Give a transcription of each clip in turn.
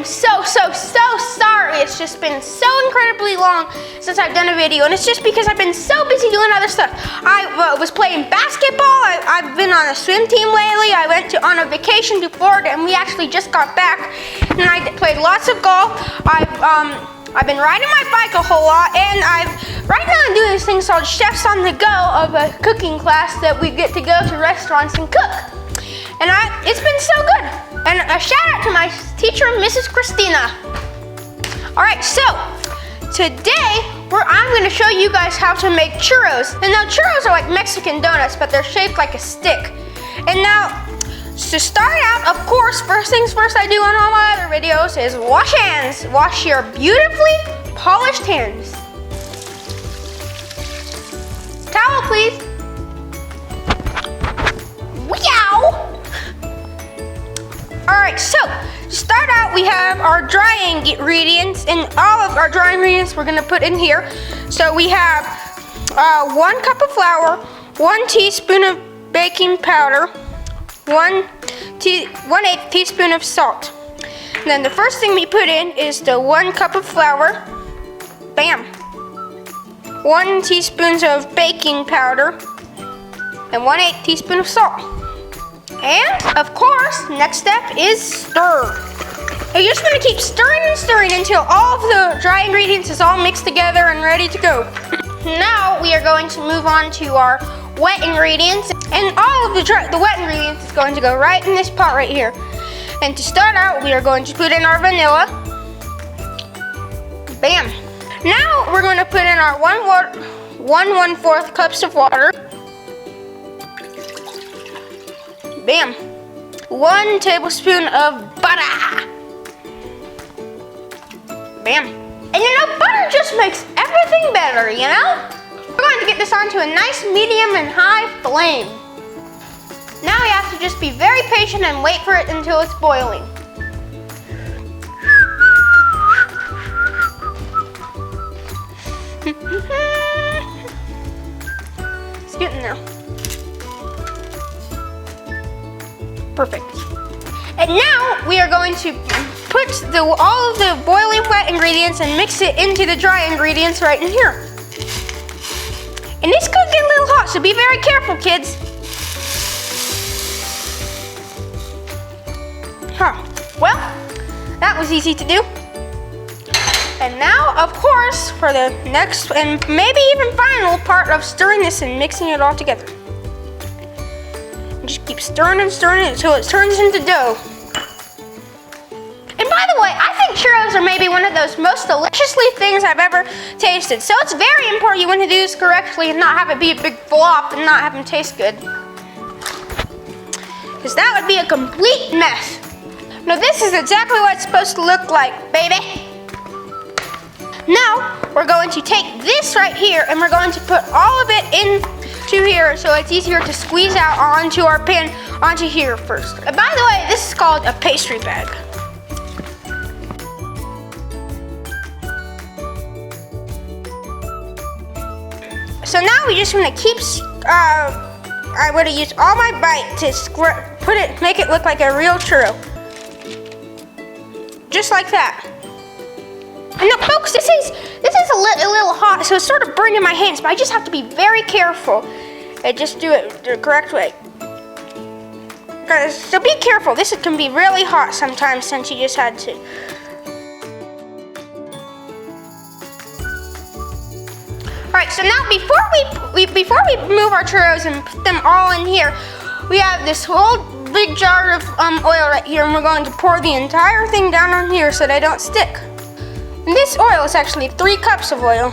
so sorry. It's just been so incredibly long since I've done a video, and it's just because I've been so busy doing other stuff. I was playing basketball. I've been on a swim team lately. I went on a vacation to Florida, and we actually just got back, and I played lots of golf. I've been riding my bike a whole lot, and right now I'm doing this thing called Chefs on the Go, of a cooking class that we get to go to restaurants and cook. And it's been so good. And a shout out to my teacher, Mrs. Christina. All right, so today I'm gonna show you guys how to make churros. And now churros are like Mexican donuts, but they're shaped like a stick. And now, to start out, of course, first things first I do on all my other videos is wash hands. Wash your beautifully polished hands. Towel, please. Wow! All right, so to start out, we have our dry ingredients, and all of our dry ingredients we're gonna put in here. So we have 1 cup of flour, 1 teaspoon of baking powder, 1/8 teaspoon of salt. And then the first thing we put in is the 1 cup of flour. Bam. 1 teaspoon of baking powder and 1/8 teaspoon of salt. And of course, next step is stir. You're just gonna keep stirring and stirring until all of the dry ingredients is all mixed together and ready to go. Now we are going to move on to our wet ingredients, and all of the wet ingredients is going to go right in this pot right here. And to start out, we are going to put in our vanilla. Bam. Now we're going to put in our 1/4 cups of water. Bam. 1 tablespoon of butter. Bam. And you know, butter just makes everything better, you know? We're going to get this onto a nice medium and high flame. Now we have to just be very patient and wait for it until it's boiling. It's getting there. Perfect. And now we are going to put all of the boiling wet ingredients and mix it into the dry ingredients right in here. And this could get a little hot, so be very careful, kids. Well, that was easy to do. And now, of course, for the next and maybe even final part of stirring this and mixing it all together. Just keep stirring and stirring it until it turns into dough. And by the way, I think churros are maybe one of those most deliciously things I've ever tasted. So it's very important you want to do this correctly and not have it be a big flop and not have them taste good. Because that would be a complete mess. Now this is exactly what it's supposed to look like, baby. Now we're going to take this right here and we're going to put all of it into here so it's easier to squeeze out onto our pan, onto here first. And by the way, this is called a pastry bag. So now we just want to keep, I'm going to use all my bite to make it look like a real churro. Just like that. And now folks, this is a little hot, so it's sort of burning my hands, but I just have to be very careful and just do it the correct way. So be careful, this can be really hot sometimes since you just had to. Alright, so now before we move our churros and put them all in here, we have this whole big jar of oil right here, and we're going to pour the entire thing down on here so they don't stick. And this oil is actually 3 cups of oil.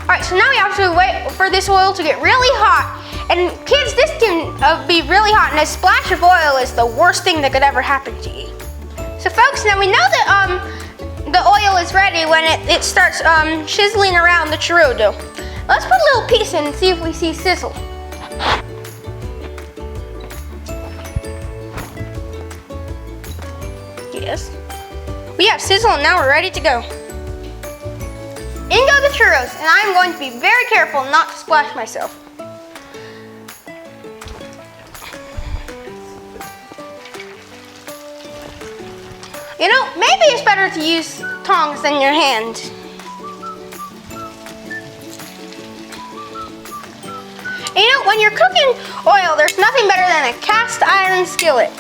Alright, so now we have to wait for this oil to get really hot. And kids, this can be really hot, and a splash of oil is the worst thing that could ever happen to you. So folks, now we know that the oil is ready when it starts chiseling around the churro dough. Let's put a little piece in and see if we see sizzle. Yes. We have sizzle and now we're ready to go. In go the churros, and I'm going to be very careful not to splash myself. You know, maybe it's better to use tongs than your hand. And you know, when you're cooking oil, there's nothing better than a cast iron skillet.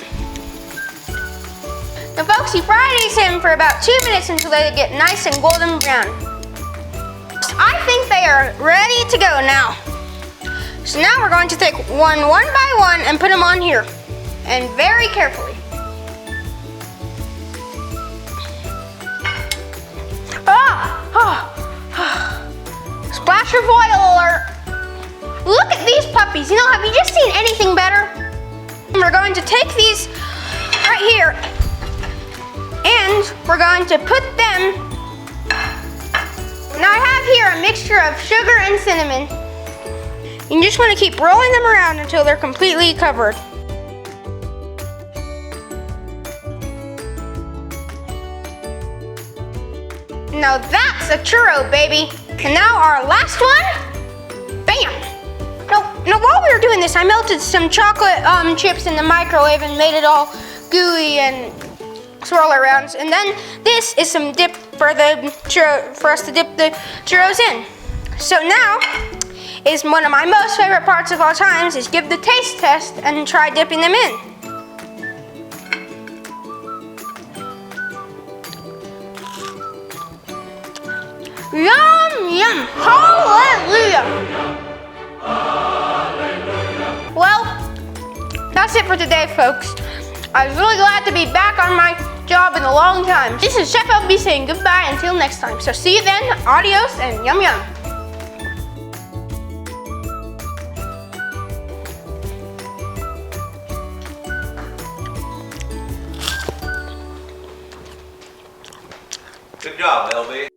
Now folks, you fry these in for about 2 minutes until they get nice and golden brown. I think they are ready to go now. So now we're going to take one by one and put them on here. And very carefully. Splash of oil alert. Look at these puppies. You know, have you just seen anything better? We're going to take these right here and we're going to put them. Now I have here a mixture of sugar and cinnamon. You just want to keep rolling them around until they're completely covered. Now that's a churro, baby. And now our last one, bam. Now while we were doing this, I melted some chocolate chips in the microwave and made it all gooey and swirl around. And then this is some dip for us to dip the churros in. So now is one of my most favorite parts of all times is give the taste test and try dipping them in. Yum, yum, hallelujah. Well, that's it for today, folks. I was really glad to be back on my job in a long time. This is Chef LB saying goodbye until next time. So see you then, adios, and yum yum. Good job, LB.